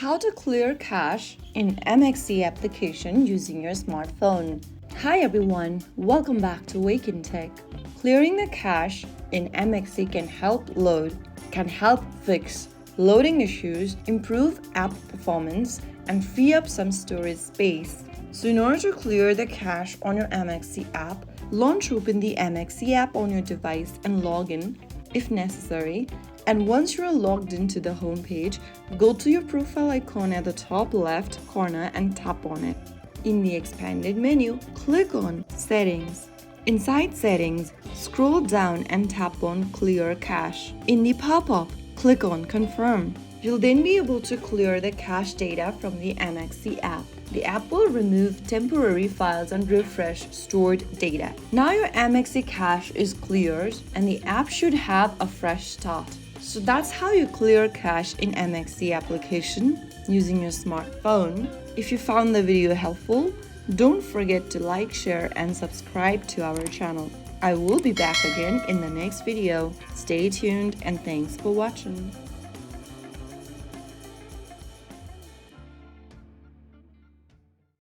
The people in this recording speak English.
How to clear cache in MEXC application using your smartphone. Hi everyone, welcome back to Wake&Tech. Clearing the cache in MEXC can help fix loading issues, improve app performance, and free up some storage space. So in order to clear the cache on your MEXC app, open the MEXC app on your device and log in if necessary. And once you're logged into the home page, go to your profile icon at the top left corner and tap on it. In the expanded menu, click on Settings. Inside Settings, scroll down and tap on Clear Cache. In the pop-up, click on Confirm. You'll then be able to clear the cache data from the MEXC app. The app will remove temporary files and refresh stored data. Now your MEXC cache is cleared and the app should have a fresh start. So that's how you clear cache in MEXC application using your smartphone. If you found the video helpful, don't forget to like, share, and subscribe to our channel. I will be back again in the next video. Stay tuned and thanks for watching.